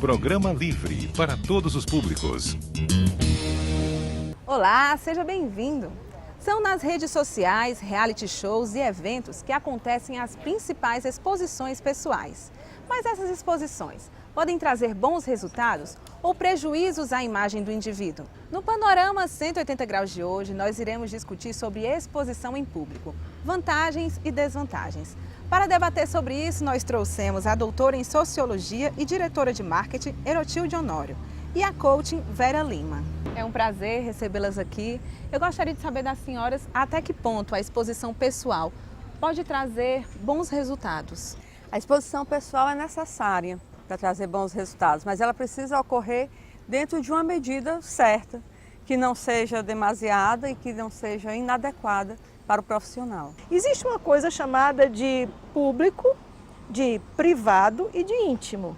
Programa livre para todos os públicos. Olá, seja bem-vindo! São nas redes sociais, reality shows e eventos que acontecem as principais exposições pessoais. Mas essas exposições podem trazer bons resultados ou prejuízos à imagem do indivíduo? No Panorama 180 Graus de hoje, nós iremos discutir sobre exposição em público, vantagens e desvantagens. Para debater sobre isso, nós trouxemos a doutora em Sociologia e diretora de Marketing, Erotilde Honório, e a coaching Vera Lima. É um prazer recebê-las aqui. Eu gostaria de saber das senhoras até que ponto a exposição pessoal pode trazer bons resultados. A exposição pessoal é necessária para trazer bons resultados, mas ela precisa ocorrer dentro de uma medida certa, que não seja demasiada e que não seja inadequada para o profissional. Existe uma coisa chamada de público, de privado e de íntimo.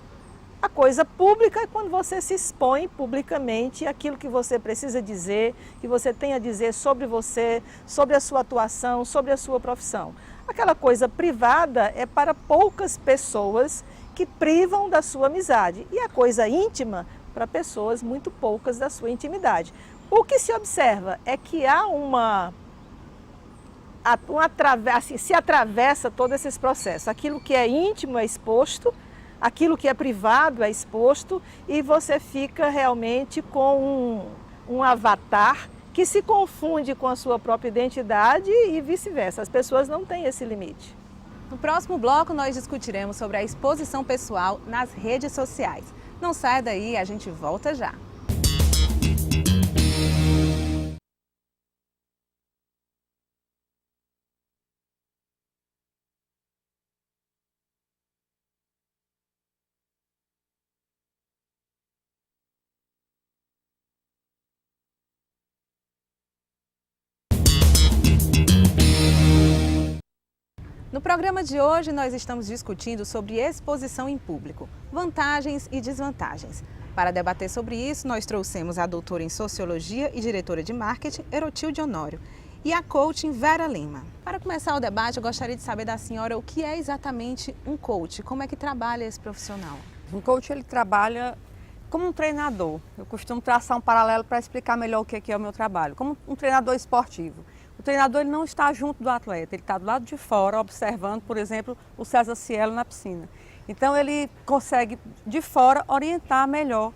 A coisa pública é quando você se expõe publicamente aquilo que você precisa dizer, que você tem a dizer sobre você, sobre a sua atuação, sobre a sua profissão. Aquela coisa privada é para poucas pessoas que privam da sua amizade. E a coisa íntima para pessoas muito poucas da sua intimidade. O que se observa é que há assim, se atravessa todos esses processos. Aquilo que é íntimo é exposto, aquilo que é privado é exposto e você fica realmente com um avatar que se confunde com a sua própria identidade e vice-versa. As pessoas não têm esse limite. No próximo bloco, nós discutiremos sobre a exposição pessoal nas redes sociais. Não saia daí, a gente volta já. No programa de hoje, nós estamos discutindo sobre exposição em público, vantagens e desvantagens. Para debater sobre isso, nós trouxemos a doutora em Sociologia e diretora de Marketing, Erotilde Honório, e a coaching Vera Lima. Para começar o debate, eu gostaria de saber da senhora o que é exatamente um coach, como é que trabalha esse profissional? Um coach, ele trabalha como um treinador. Eu costumo traçar um paralelo para explicar melhor o que é o meu trabalho, como um treinador esportivo. O treinador ele não está junto do atleta, ele está do lado de fora observando, por exemplo, o César Cielo na piscina. Então ele consegue de fora orientar melhor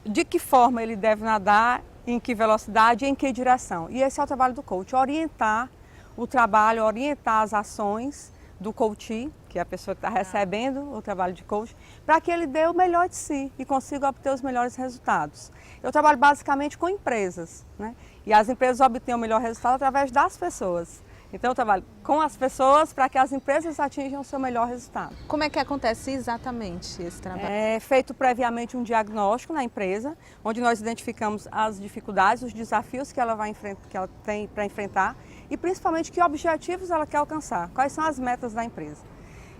de que forma ele deve nadar, em que velocidade e em que direção. E esse é o trabalho do coach, orientar o trabalho, orientar as ações do coach, que é a pessoa que está recebendo o trabalho de coach, para que ele dê o melhor de si e consiga obter os melhores resultados. Eu trabalho basicamente com empresas, né? E as empresas obtêm o melhor resultado através das pessoas. Então eu trabalho com as pessoas para que as empresas atinjam o seu melhor resultado. Como é que acontece exatamente esse trabalho? É feito previamente um diagnóstico na empresa, onde nós identificamos as dificuldades, os desafios que ela tem para enfrentar e principalmente que objetivos ela quer alcançar, quais são as metas da empresa.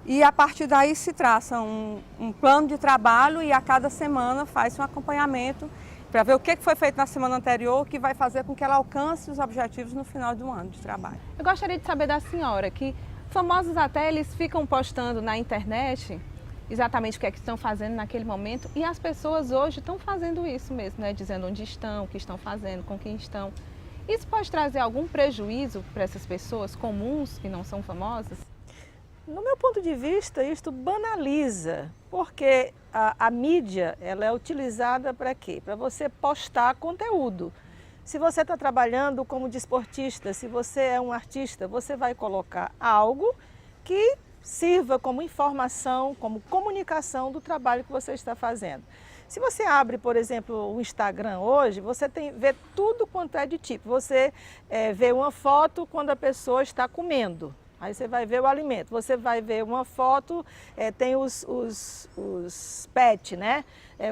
E a partir daí se traça um plano de trabalho e a cada semana faz um acompanhamento para ver o que foi feito na semana anterior, que vai fazer com que ela alcance os objetivos no final de um ano de trabalho. Eu gostaria de saber da senhora que famosos até eles ficam postando na internet exatamente o que é que estão fazendo naquele momento e as pessoas hoje estão fazendo isso mesmo, né? Dizendo onde estão, o que estão fazendo, com quem estão. Isso pode trazer algum prejuízo para essas pessoas comuns que não são famosas? No meu ponto de vista, isto banaliza, porque a mídia ela é utilizada para quê? Para você postar conteúdo. Se você está trabalhando como desportista, se você é um artista, você vai colocar algo que sirva como informação, como comunicação do trabalho que você está fazendo. Se você abre, por exemplo, o Instagram hoje, você vê tudo quanto é de tipo. Você vê uma foto quando a pessoa está comendo. Aí você vai ver o alimento, você vai ver uma foto, tem os pets, né?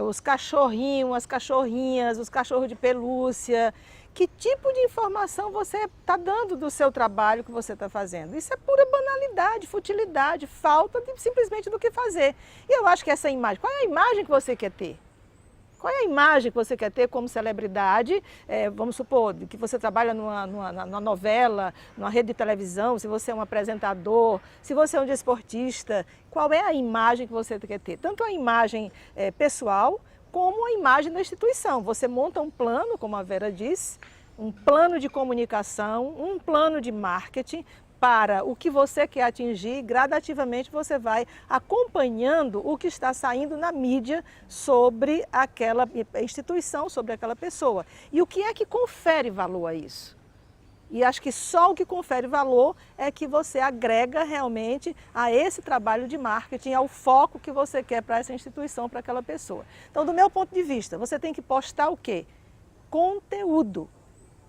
Os cachorrinhos, as cachorrinhas, os cachorros de pelúcia. Que tipo de informação você está dando do seu trabalho que você está fazendo? Isso é pura banalidade, futilidade, falta simplesmente do que fazer. E eu acho que essa imagem, qual é a imagem que você quer ter? Qual é a imagem que você quer ter como celebridade? Vamos supor que você trabalha numa novela, numa rede de televisão, se você é um apresentador, se você é um desportista, qual é a imagem que você quer ter? Tanto a imagem pessoal, como a imagem da instituição. Você monta um plano, como a Vera disse, um plano de comunicação, um plano de marketing, para o que você quer atingir, gradativamente você vai acompanhando o que está saindo na mídia sobre aquela instituição, sobre aquela pessoa. E o que é que confere valor a isso? E acho que só o que confere valor é que você agrega realmente a esse trabalho de marketing, ao foco que você quer para essa instituição, para aquela pessoa. Então, do meu ponto de vista, você tem que postar o quê? Conteúdo.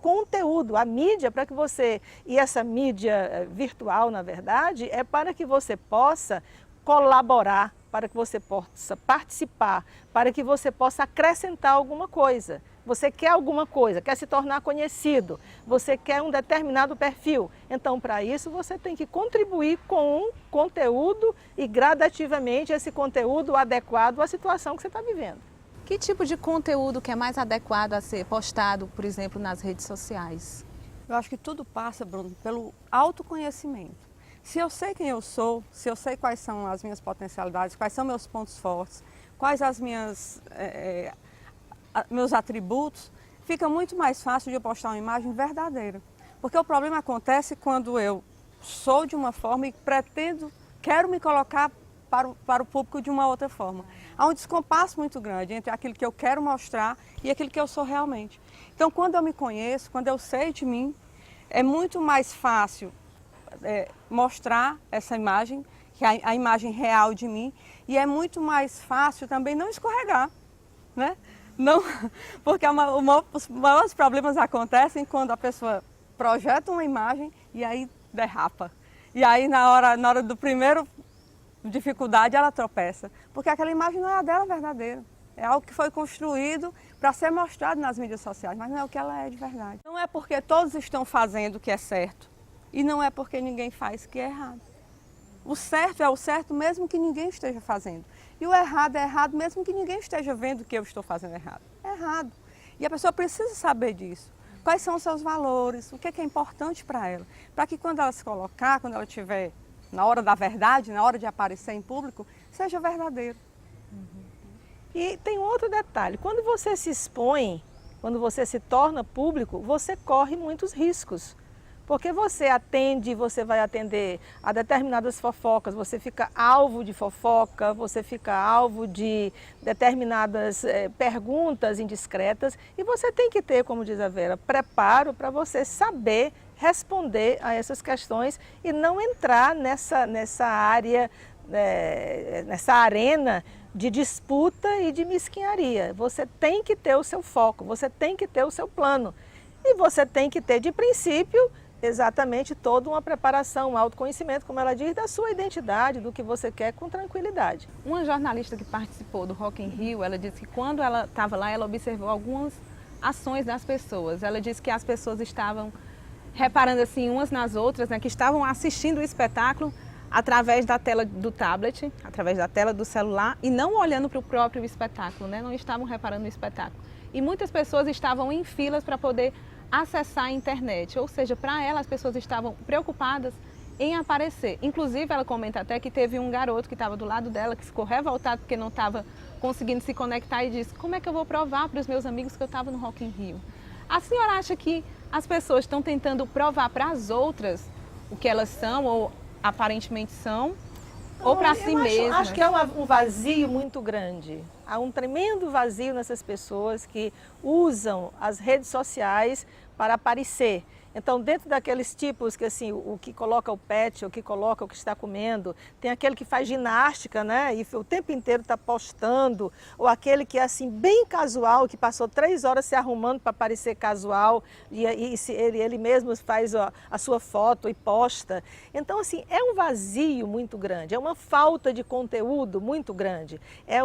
Conteúdo, a mídia para que você, e essa mídia virtual na verdade, é para que você possa colaborar, para que você possa participar, para que você possa acrescentar alguma coisa. Você quer alguma coisa, quer se tornar conhecido, você quer um determinado perfil. Então, para isso, você tem que contribuir com um conteúdo e gradativamente esse conteúdo adequado à situação que você está vivendo. Que tipo de conteúdo que é mais adequado a ser postado, por exemplo, nas redes sociais? Eu acho que tudo passa, Bruno, pelo autoconhecimento. Se eu sei quem eu sou, se eu sei quais são as minhas potencialidades, quais são meus pontos fortes, quais as meus atributos, fica muito mais fácil de eu postar uma imagem verdadeira. Porque o problema acontece quando eu sou de uma forma e quero me colocar para o público de uma outra forma. Há um descompasso muito grande entre aquilo que eu quero mostrar e aquilo que eu sou realmente. Então, quando eu me conheço, quando eu sei de mim, é muito mais fácil mostrar essa imagem, que é a imagem real de mim, e é muito mais fácil também não escorregar, né? Não, porque os maiores problemas acontecem quando a pessoa projeta uma imagem e aí derrapa. E aí, na hora do primeiro dificuldade, ela tropeça, porque aquela imagem não é a dela verdadeira. É algo que foi construído para ser mostrado nas mídias sociais, mas não é o que ela é de verdade. Não é porque todos estão fazendo o que é certo e não é porque ninguém faz o que é errado. O certo é o certo mesmo que ninguém esteja fazendo. E o errado é errado mesmo que ninguém esteja vendo que eu estou fazendo errado. É errado. E a pessoa precisa saber disso. Quais são os seus valores, o que é importante para ela. Para que quando ela se colocar, quando ela estiver na hora da verdade, na hora de aparecer em público, seja verdadeiro. E tem outro detalhe, quando você se expõe, quando você se torna público, você corre muitos riscos. Porque você vai atender a determinadas fofocas, você fica alvo de fofoca, você fica alvo de determinadas perguntas indiscretas e você tem que ter, como diz a Vera, preparo para você saber responder a essas questões e não entrar nessa área, nessa arena de disputa e de mesquinharia. Você tem que ter o seu foco, você tem que ter o seu plano e você tem que ter, de princípio, exatamente toda uma preparação, um autoconhecimento, como ela diz, da sua identidade, do que você quer com tranquilidade. Uma jornalista que participou do Rock in Rio, ela disse que quando ela estava lá, ela observou algumas ações das pessoas. Ela disse que as pessoas estavam reparando assim umas nas outras, né, que estavam assistindo o espetáculo através da tela do tablet, através da tela do celular e não olhando para o próprio espetáculo, né, não estavam reparando no espetáculo. E muitas pessoas estavam em filas para poder acessar a internet, ou seja, para ela as pessoas estavam preocupadas em aparecer. Inclusive, ela comenta até que teve um garoto que estava do lado dela, que ficou revoltado porque não estava conseguindo se conectar e disse: como é que eu vou provar para os meus amigos que eu estava no Rock in Rio? A senhora acha que as pessoas estão tentando provar para as outras o que elas são ou aparentemente são, ou para si mesmas? Acho que é um vazio muito grande. Há um tremendo vazio nessas pessoas que usam as redes sociais para aparecer. Então, dentro daqueles tipos que assim, o que coloca o pet, o que coloca o que está comendo, tem aquele que faz ginástica, né? E o tempo inteiro está postando, ou aquele que é assim bem casual, que passou 3 horas se arrumando para parecer casual, e ele mesmo faz a sua foto e posta. Então, assim, é um vazio muito grande, é uma falta de conteúdo muito grande. É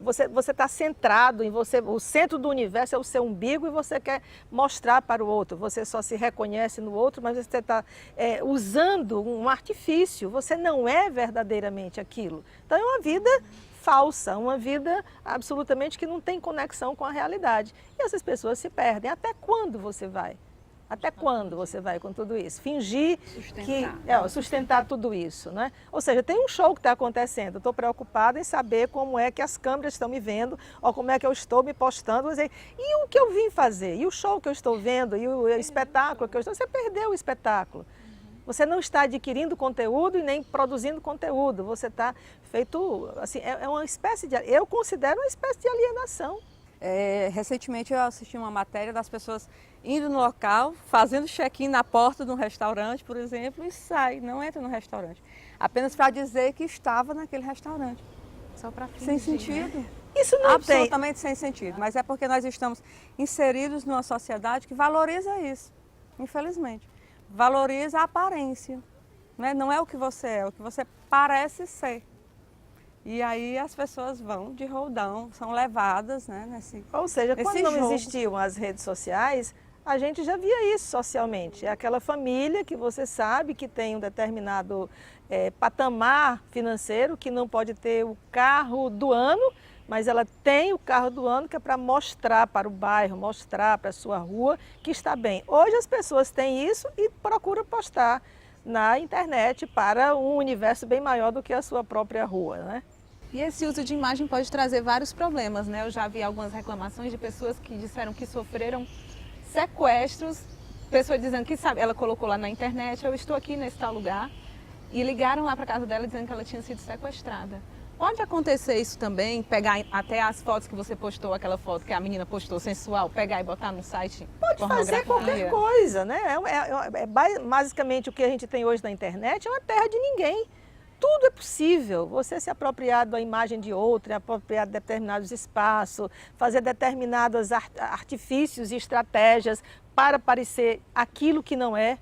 você está centrado em você, o centro do universo é o seu umbigo e você quer mostrar para o outro. Você só se reconhece no outro, mas você está usando um artifício, você não é verdadeiramente aquilo. Então é uma vida falsa, uma vida absolutamente que não tem conexão com a realidade. E essas pessoas se perdem. Até quando você vai? Até quando você vai com tudo isso? Fingir sustentar tudo isso, né? Ou seja, tem um show que está acontecendo, eu estou preocupada em saber como é que as câmeras estão me vendo, ou como é que eu estou me postando, e o que eu vim fazer? E o show que eu estou vendo? E o espetáculo que eu estou... Você perdeu o espetáculo. Você não está adquirindo conteúdo e nem produzindo conteúdo, você está feito, assim, é uma espécie de... Eu considero uma espécie de alienação. Recentemente eu assisti uma matéria das pessoas indo no local, fazendo check-in na porta de um restaurante, por exemplo, e não entra no restaurante. Apenas para dizer que estava naquele restaurante. Só para fingir, sem sentido. Né? Isso não absolutamente sem sentido. Mas é porque nós estamos inseridos numa sociedade que valoriza isso, infelizmente. Valoriza a aparência. Né? Não é o que você é o que você parece ser. E aí as pessoas vão de roldão, são levadas, né, Ou seja, quando não jogo. existiam as redes sociais, a gente já via isso socialmente. É aquela família que você sabe que tem um determinado patamar financeiro, que não pode ter o carro do ano, mas ela tem o carro do ano que é para mostrar para o bairro, mostrar para a sua rua que está bem. Hoje as pessoas têm isso e procuram postar na internet para um universo bem maior do que a sua própria rua, né? E esse uso de imagem pode trazer vários problemas, né? Eu já vi algumas reclamações de pessoas que disseram que sofreram sequestros, pessoa dizendo que, sabe, ela colocou lá na internet, eu estou aqui nesse tal lugar, e ligaram lá para casa dela dizendo que ela tinha sido sequestrada. Pode acontecer isso também, pegar até as fotos que você postou, aquela foto que a menina postou sensual, pegar e botar no site? Pode fazer qualquer coisa, né? Basicamente o que a gente tem hoje na internet é uma terra de ninguém. Tudo é possível, você se apropriar da imagem de outra, apropriar de determinados espaços, fazer determinados artifícios e estratégias para parecer aquilo que não é.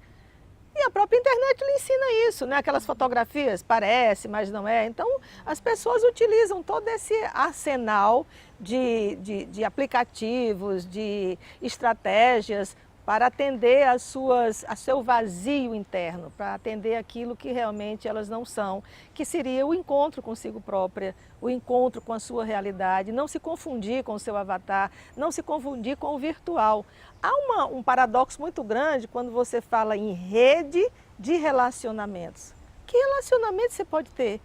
E a própria internet lhe ensina isso, né? Aquelas fotografias, parece, mas não é. Então, as pessoas utilizam todo esse arsenal de aplicativos, de estratégias para atender a seu vazio interno, para atender aquilo que realmente elas não são, que seria o encontro consigo própria, o encontro com a sua realidade, não se confundir com o seu avatar, não se confundir com o virtual. Há um paradoxo muito grande quando você fala em rede de relacionamentos. Que relacionamento você pode ter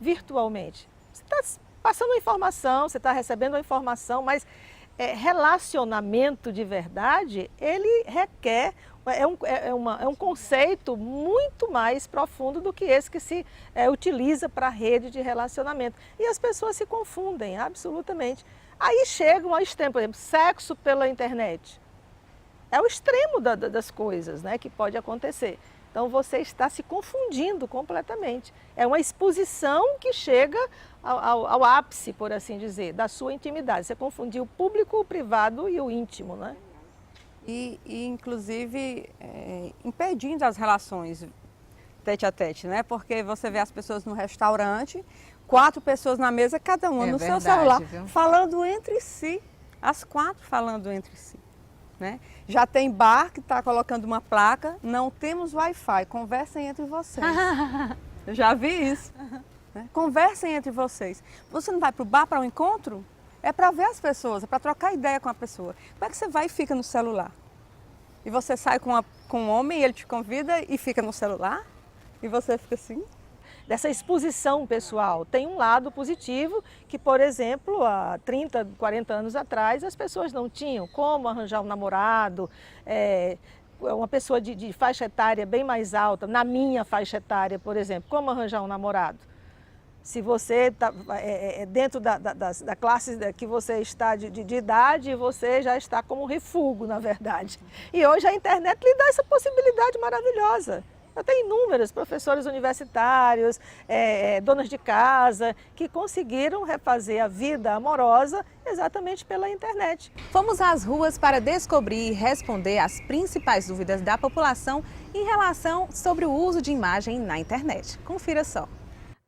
virtualmente? Você está passando uma informação, você está recebendo uma informação, mas relacionamento de verdade, ele requer, é um conceito muito mais profundo do que esse que se utiliza para a rede de relacionamento. E as pessoas se confundem, absolutamente. Aí chegam ao extremo, por exemplo, sexo pela internet. É o extremo das coisas, né, que pode acontecer. Então você está se confundindo completamente. É uma exposição que chega ao ápice, por assim dizer, da sua intimidade. Você confundiu o público, o privado e o íntimo, né? E inclusive, impedindo as relações tete a tete, né? Porque você vê as pessoas no restaurante, 4 pessoas na mesa, cada uma no seu celular, viu? Falando entre si, as 4 falando entre si. Né? Já tem bar que está colocando uma placa, não temos Wi-Fi, conversem entre vocês. Eu já vi isso. Né? Conversem entre vocês. Você não vai para o bar para um encontro? É para ver as pessoas, é para trocar ideia com a pessoa. Como é que você vai e fica no celular? E você sai com um homem, ele te convida e fica no celular? E você fica assim? Dessa exposição pessoal. Tem um lado positivo que, por exemplo, há 30, 40 anos atrás, as pessoas não tinham como arranjar um namorado, uma pessoa de faixa etária bem mais alta, na minha faixa etária, por exemplo, como arranjar um namorado? Se você está dentro da classe que você está de idade, você já está como refúgio, na verdade. E hoje a internet lhe dá essa possibilidade maravilhosa. Eu tenho inúmeros professores universitários, donas de casa, que conseguiram refazer a vida amorosa exatamente pela internet. Fomos às ruas para descobrir e responder às principais dúvidas da população em relação sobre o uso de imagem na internet. Confira só.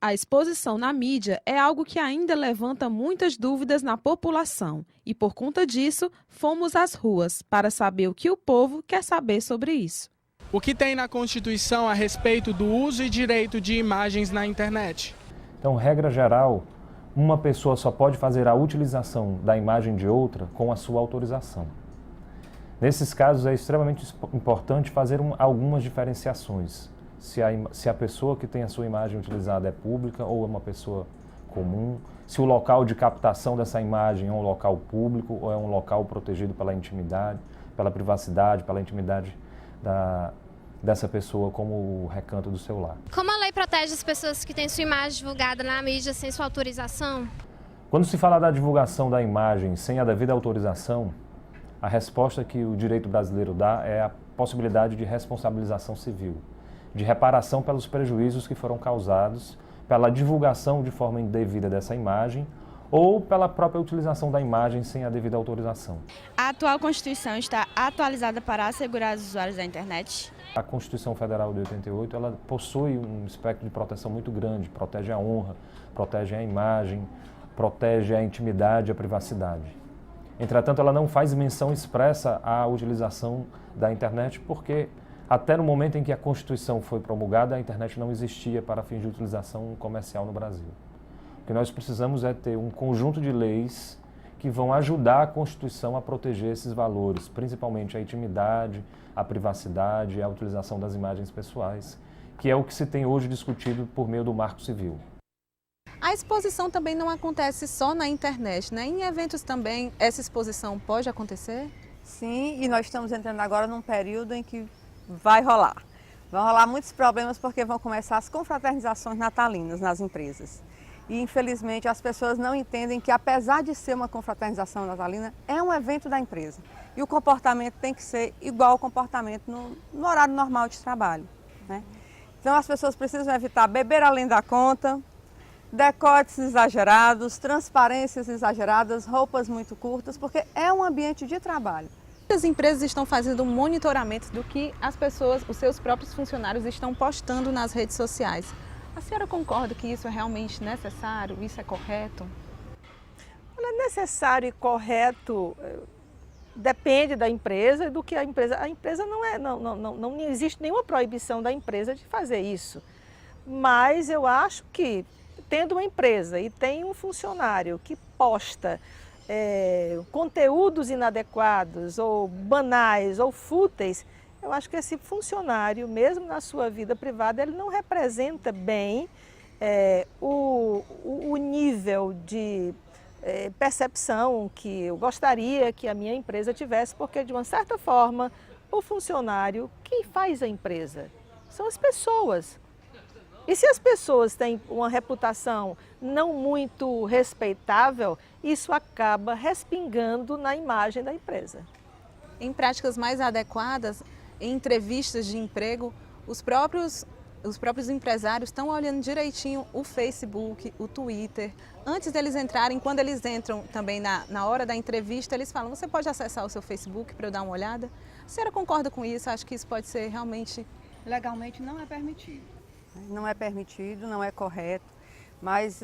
A exposição na mídia é algo que ainda levanta muitas dúvidas na população e, por conta disso, fomos às ruas para saber o que o povo quer saber sobre isso. O que tem na Constituição a respeito do uso e direito de imagens na internet? Então, regra geral, uma pessoa só pode fazer a utilização da imagem de outra com a sua autorização. Nesses casos, é extremamente importante fazer algumas diferenciações. Se a pessoa que tem a sua imagem utilizada é pública ou é uma pessoa comum, se o local de captação dessa imagem é um local público ou é um local protegido pela intimidade, pela privacidade, pela intimidade dessa pessoa como o recanto do seu lar. Como a lei protege as pessoas que têm sua imagem divulgada na mídia sem sua autorização? Quando se fala da divulgação da imagem sem a devida autorização, a resposta que o direito brasileiro dá é a possibilidade de responsabilização civil, de reparação pelos prejuízos que foram causados pela divulgação de forma indevida dessa imagem ou pela própria utilização da imagem sem a devida autorização. A atual Constituição está atualizada para assegurar os usuários da internet? A Constituição Federal de 88, ela possui um espectro de proteção muito grande, protege a honra, protege a imagem, protege a intimidade, a privacidade. Entretanto, ela não faz menção expressa à utilização da internet porque até no momento em que a Constituição foi promulgada, a internet não existia para fins de utilização comercial no Brasil. O que nós precisamos é ter um conjunto de leis que vão ajudar a Constituição a proteger esses valores, principalmente a intimidade, a privacidade e a utilização das imagens pessoais, que é o que se tem hoje discutido por meio do Marco Civil. A exposição também não acontece só na internet, né? Em eventos também essa exposição pode acontecer? Sim, e nós estamos entrando agora num período em que vai rolar. Vão rolar muitos problemas porque vão começar as confraternizações natalinas nas empresas. E infelizmente as pessoas não entendem que apesar de ser uma confraternização natalina, é um evento da empresa. E o comportamento tem que ser igual ao comportamento no horário normal de trabalho, né? Então as pessoas precisam evitar beber além da conta, decotes exagerados, transparências exageradas, roupas muito curtas, porque é um ambiente de trabalho. As empresas estão fazendo um monitoramento do que as pessoas, os seus próprios funcionários estão postando nas redes sociais. A senhora concorda que isso é realmente necessário, isso é correto? Olha, necessário e correto depende da empresa e do que a empresa... A empresa não existe nenhuma proibição da empresa de fazer isso. Mas eu acho que tendo uma empresa e tem um funcionário que posta conteúdos inadequados ou banais ou fúteis, eu acho que esse funcionário, mesmo na sua vida privada, ele não representa bem o nível de percepção que eu gostaria que a minha empresa tivesse, porque de uma certa forma, o funcionário, quem faz a empresa? São as pessoas. E se as pessoas têm uma reputação não muito respeitável, isso acaba respingando na imagem da empresa. Em práticas mais adequadas, em entrevistas de emprego, os próprios empresários estão olhando direitinho o Facebook, o Twitter. Antes deles entrarem, quando eles entram também na hora da entrevista, eles falam: você pode acessar o seu Facebook para eu dar uma olhada? A senhora concorda com isso? Acho que isso pode ser realmente... Legalmente não é permitido. Não é permitido, não é correto, mas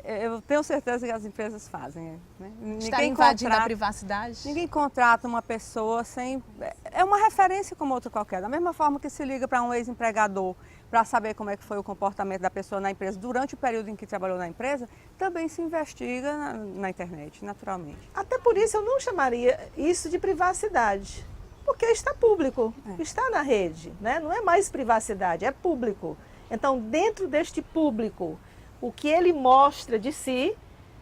eu tenho certeza que as empresas fazem. Né? Está invadindo a privacidade? Ninguém contrata uma pessoa sem... É uma referência como outra qualquer. Da mesma forma que se liga para um ex-empregador para saber como é que foi o comportamento da pessoa na empresa durante o período em que trabalhou na empresa, também se investiga na internet, naturalmente. Até por isso eu não chamaria isso de privacidade. Porque está público, está na rede, né? Não é mais privacidade, é público. Então, dentro deste público, o que ele mostra de si,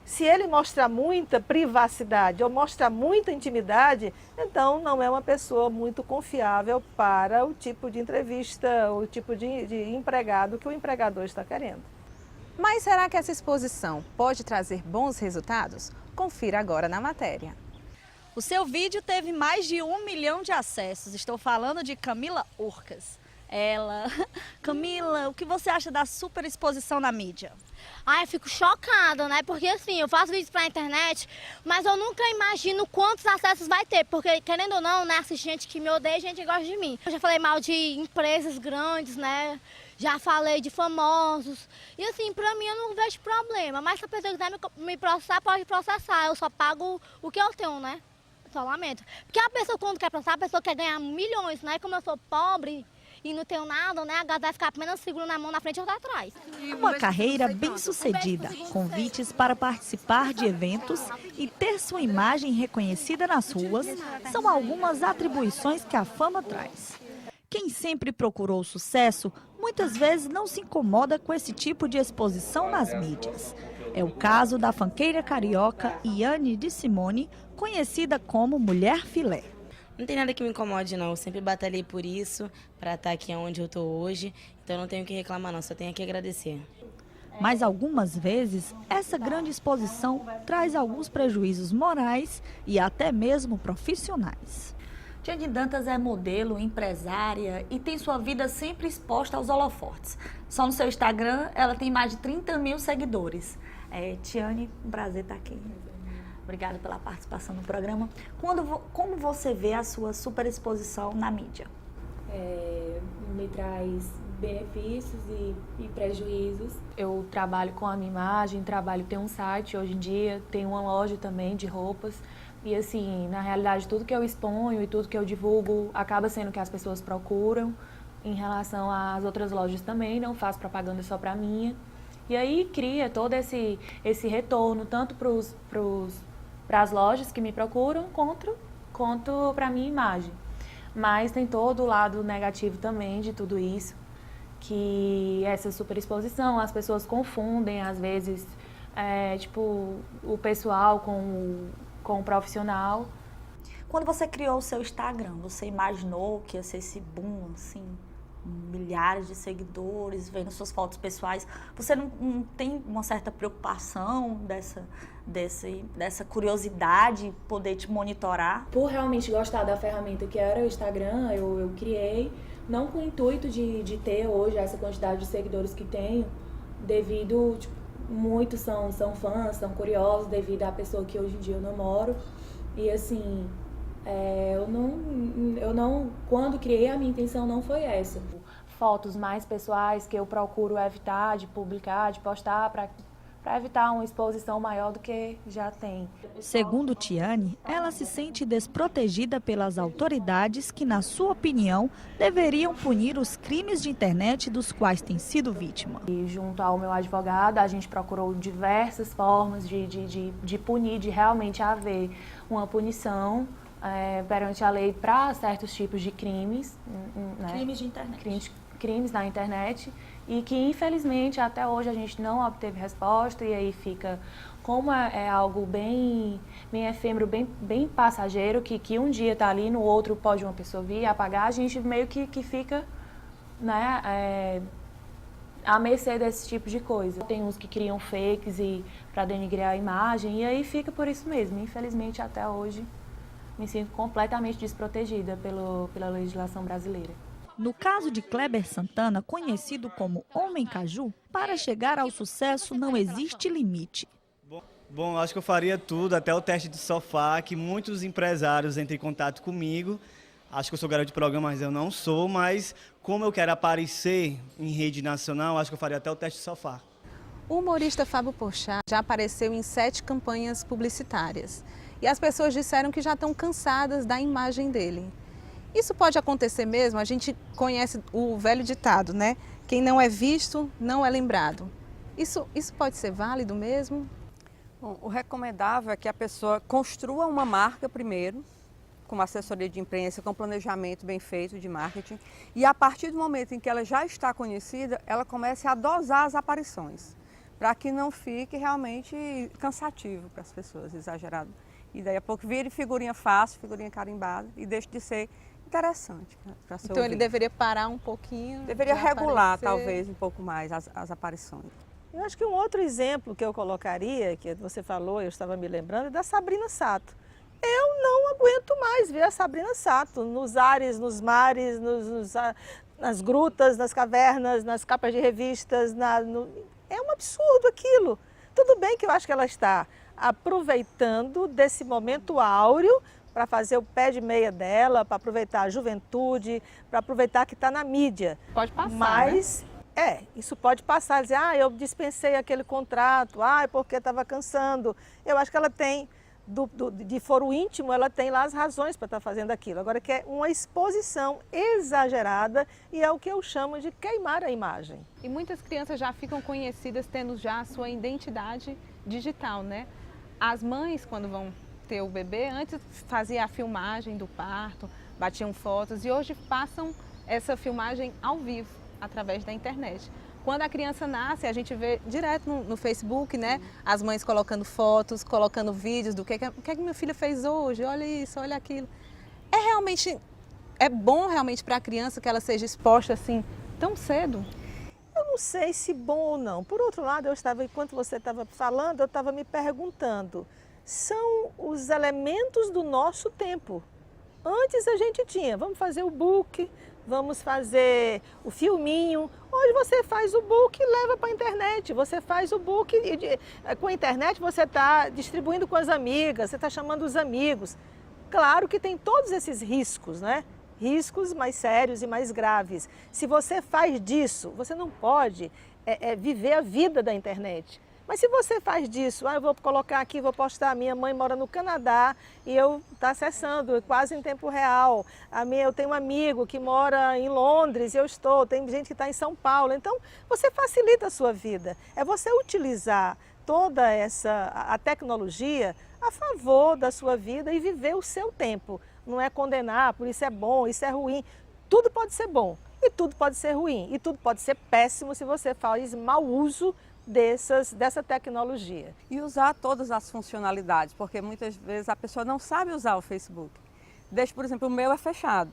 se ele mostra muita privacidade ou mostra muita intimidade, então não é uma pessoa muito confiável para o tipo de entrevista, o tipo de empregado que o empregador está querendo. Mas será que essa exposição pode trazer bons resultados? Confira agora na matéria. O seu vídeo teve mais de 1 milhão de acessos. Estou falando de Camila Urcas. Camila, o que você acha da super exposição na mídia? Eu fico chocada, né? Porque assim, eu faço vídeos pra internet, mas eu nunca imagino quantos acessos vai ter. Porque, querendo ou não, né, assiste gente que me odeia e gente que gosta de mim. Eu já falei mal de empresas grandes, né? Já falei de famosos. E assim, pra mim eu não vejo problema. Mas se a pessoa quiser me processar, pode processar. Eu só pago o que eu tenho, né? Só lamento. Porque a pessoa, quando quer processar, a pessoa quer ganhar milhões, né? Como eu sou pobre, e não tenho nada, né? A gata vai ficar apenas segurando a mão na frente e outra atrás. Uma carreira bem-sucedida, convites para participar de eventos e ter sua imagem reconhecida nas ruas são algumas atribuições que a fama traz. Quem sempre procurou sucesso, muitas vezes não se incomoda com esse tipo de exposição nas mídias. É o caso da funkeira carioca Yane de Simone, conhecida como Mulher Filé. Não tem nada que me incomode, não. Eu sempre batalhei por isso, para estar aqui onde eu estou hoje. Então não tenho que reclamar, não. Só tenho que agradecer. Mas algumas vezes, essa grande exposição traz alguns prejuízos morais e até mesmo profissionais. Tiane Dantas é modelo, empresária e tem sua vida sempre exposta aos holofotes. Só no seu Instagram, ela tem mais de 30 mil seguidores. Tiane, um prazer estar aqui. Obrigada pela participação no programa. Como você vê a sua super exposição na mídia? Me traz benefícios e prejuízos. Eu trabalho com a minha imagem, tenho um site hoje em dia, tenho uma loja também de roupas. E assim, na realidade, tudo que eu exponho e tudo que eu divulgo acaba sendo o que as pessoas procuram. Em relação às outras lojas também, não faço propaganda só para a minha. E aí cria todo esse retorno, tanto para as lojas que me procuram, quanto para a minha imagem. Mas tem todo o lado negativo também de tudo isso, que essa superexposição, as pessoas confundem, às vezes, o pessoal com o profissional. Quando você criou o seu Instagram, você imaginou que ia ser esse boom, assim, milhares de seguidores, vendo suas fotos pessoais? Você não tem uma certa preocupação dessa curiosidade, poder te monitorar? Por realmente gostar da ferramenta que era o Instagram, eu criei, não com o intuito de ter hoje essa quantidade de seguidores que tenho, devido, muitos são fãs, são curiosos, devido à pessoa que hoje em dia eu namoro. E assim, eu não, quando criei, a minha intenção não foi essa. Fotos mais pessoais que eu procuro evitar de publicar, de postar, para evitar uma exposição maior do que já tem. Segundo Tiane, ela se sente desprotegida pelas autoridades que, na sua opinião, deveriam punir os crimes de internet dos quais tem sido vítima. E junto ao meu advogado, a gente procurou diversas formas de punir, de realmente haver uma punição perante a lei para certos tipos de crimes. Crimes de internet. Crimes na internet. E que, infelizmente, até hoje a gente não obteve resposta, e aí fica, como é algo bem efêmero, bem passageiro, que um dia está ali, no outro pode uma pessoa vir apagar, a gente meio que fica, né, à mercê desse tipo de coisa. Tem uns que criam fakes para denigrir a imagem, e aí fica por isso mesmo. Infelizmente, até hoje, me sinto completamente desprotegida pela legislação brasileira. No caso de Kleber Santana, conhecido como Homem Caju, para chegar ao sucesso não existe limite. Bom, acho que eu faria tudo, até o teste de sofá, que muitos empresários entram em contato comigo. Acho que eu sou garoto de programa, mas eu não sou. Mas como eu quero aparecer em rede nacional, acho que eu faria até o teste de sofá. O humorista Fábio Porchat já apareceu em 7 campanhas publicitárias. E as pessoas disseram que já estão cansadas da imagem dele. Isso pode acontecer mesmo? A gente conhece o velho ditado, né? Quem não é visto, não é lembrado. Isso pode ser válido mesmo? Bom, o recomendável é que a pessoa construa uma marca primeiro, com uma assessoria de imprensa, com um planejamento bem feito de marketing. E a partir do momento em que ela já está conhecida, ela comece a dosar as aparições, para que não fique realmente cansativo para as pessoas, exagerado. E daí a pouco vire figurinha fácil, figurinha carimbada, e deixe de ser interessante para ser Então ouvido. ele deveria parar um pouquinho? Deveria regular, talvez, um pouco mais as aparições. Eu acho que um outro exemplo que eu colocaria, que você falou, eu estava me lembrando, é da Sabrina Sato. Eu não aguento mais ver a Sabrina Sato nos ares, nos mares, nas grutas, nas cavernas, nas capas de revistas. É um absurdo aquilo. Tudo bem que eu acho que ela está aproveitando desse momento áureo para fazer o pé de meia dela, para aproveitar a juventude, para aproveitar que está na mídia. Pode passar, mas, né? Isso pode passar, dizer, eu dispensei aquele contrato, porque estava cansando. Eu acho que ela tem de foro íntimo, ela tem lá as razões para estar fazendo aquilo. Agora, que é uma exposição exagerada e é o que eu chamo de queimar a imagem. E muitas crianças já ficam conhecidas tendo já a sua identidade digital, né? As mães, quando vão ter o bebê, antes faziam a filmagem do parto, batiam fotos e hoje passam essa filmagem ao vivo, através da internet. Quando a criança nasce, a gente vê direto no Facebook, né? As mães colocando fotos, colocando vídeos do que meu filho fez hoje, olha isso, olha aquilo. É bom realmente para a criança que ela seja exposta assim tão cedo? Eu não sei se bom ou não. Por outro lado, enquanto você estava falando, eu estava me perguntando, são os elementos do nosso tempo. Antes a gente tinha, vamos fazer o book, vamos fazer o filminho. Hoje você faz o book e leva para a internet. Você faz o book e com a internet você está distribuindo com as amigas, você está chamando os amigos. Claro que tem todos esses riscos, né? Riscos mais sérios e mais graves. Se você faz disso, você não pode viver a vida da internet. Mas se você faz disso, eu vou colocar aqui, vou postar, minha mãe mora no Canadá e eu estou acessando quase em tempo real. Eu tenho um amigo que mora em Londres e tem gente que está em São Paulo. Então, você facilita a sua vida. É você utilizar toda a tecnologia a favor da sua vida e viver o seu tempo. Não é condenar, por isso é bom, isso é ruim. Tudo pode ser bom e tudo pode ser ruim. E tudo pode ser péssimo se você faz mau uso dessa tecnologia. E usar todas as funcionalidades, porque muitas vezes a pessoa não sabe usar o Facebook. Por exemplo, o meu é fechado.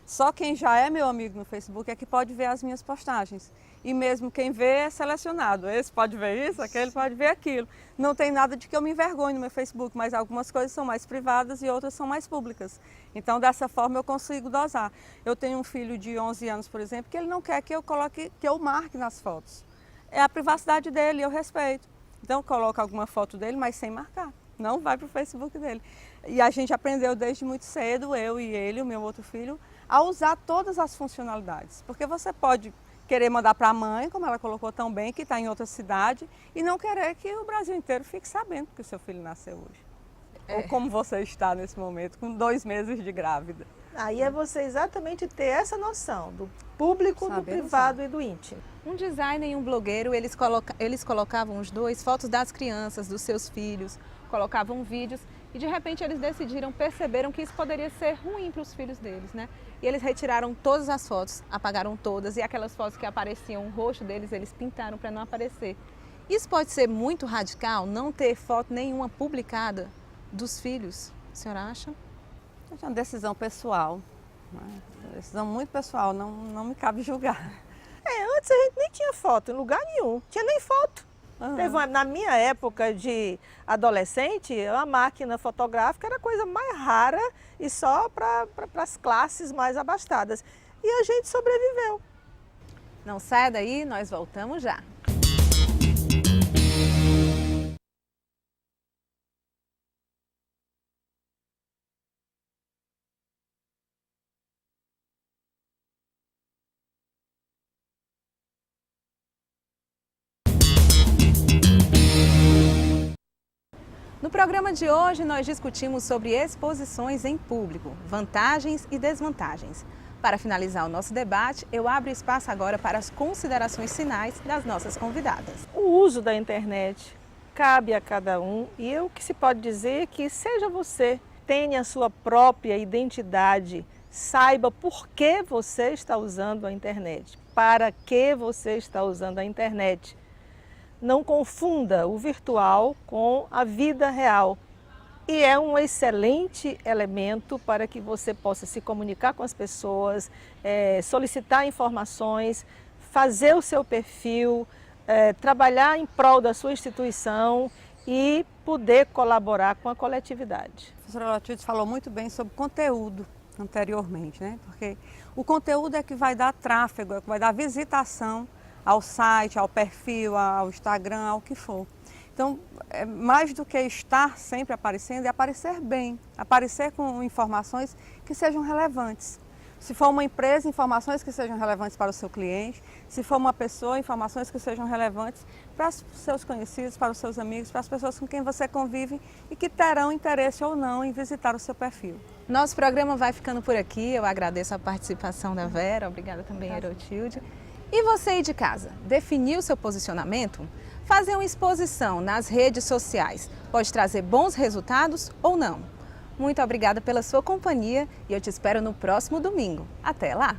Só quem já é meu amigo no Facebook é que pode ver as minhas postagens. E mesmo quem vê é selecionado. Esse pode ver isso, aquele pode ver aquilo. Não tem nada de que eu me envergonhe no meu Facebook, mas algumas coisas são mais privadas e outras são mais públicas. Então, dessa forma, eu consigo dosar. Eu tenho um filho de 11 anos, por exemplo, que ele não quer que eu marque nas fotos. É a privacidade dele, eu respeito. Então, coloco alguma foto dele, mas sem marcar. Não vai para o Facebook dele. E a gente aprendeu desde muito cedo, eu e ele, o meu outro filho, a usar todas as funcionalidades. Porque você pode querer mandar para a mãe, como ela colocou tão bem, que está em outra cidade, e não querer que o Brasil inteiro fique sabendo que o seu filho nasceu hoje. Ou como você está nesse momento, com 2 meses de grávida. Aí é você exatamente ter essa noção do público, do privado e do íntimo. Um designer e um blogueiro, eles colocavam os dois fotos das crianças, dos seus filhos, colocavam vídeos e de repente eles perceberam que isso poderia ser ruim para os filhos deles, né? E eles retiraram todas as fotos, apagaram todas e aquelas fotos que apareciam o rosto deles, eles pintaram para não aparecer. Isso pode ser muito radical, não ter foto nenhuma publicada dos filhos, a senhora acha? É uma decisão pessoal, né? Decisão muito pessoal, não me cabe julgar. Antes a gente nem tinha foto em lugar nenhum, tinha nem foto. Na minha época de adolescente, a máquina fotográfica era a coisa mais rara e só para as classes mais abastadas. E a gente sobreviveu. Não sai daí, nós voltamos já. No programa de hoje, nós discutimos sobre exposições em público, vantagens e desvantagens. Para finalizar o nosso debate, eu abro espaço agora para as considerações finais das nossas convidadas. O uso da internet cabe a cada um e o que se pode dizer é que seja você, tenha a sua própria identidade, saiba por que você está usando a internet, para que você está usando a internet. Não confunda o virtual com a vida real. E é um excelente elemento para que você possa se comunicar com as pessoas, solicitar informações, fazer o seu perfil, trabalhar em prol da sua instituição e poder colaborar com a coletividade. A professora Lotilde falou muito bem sobre conteúdo anteriormente, né? Porque o conteúdo é que vai dar tráfego, é que vai dar visitação ao site, ao perfil, ao Instagram, ao que for. Então, mais do que estar sempre aparecendo, é aparecer bem, aparecer com informações que sejam relevantes. Se for uma empresa, informações que sejam relevantes para o seu cliente. Se for uma pessoa, informações que sejam relevantes para os seus conhecidos, para os seus amigos, para as pessoas com quem você convive e que terão interesse ou não em visitar o seu perfil. Nosso programa vai ficando por aqui. Eu agradeço a participação da Vera, obrigada também, Herotilde. E você aí de casa, definiu seu posicionamento? Fazer uma exposição nas redes sociais pode trazer bons resultados ou não? Muito obrigada pela sua companhia e eu te espero no próximo domingo. Até lá!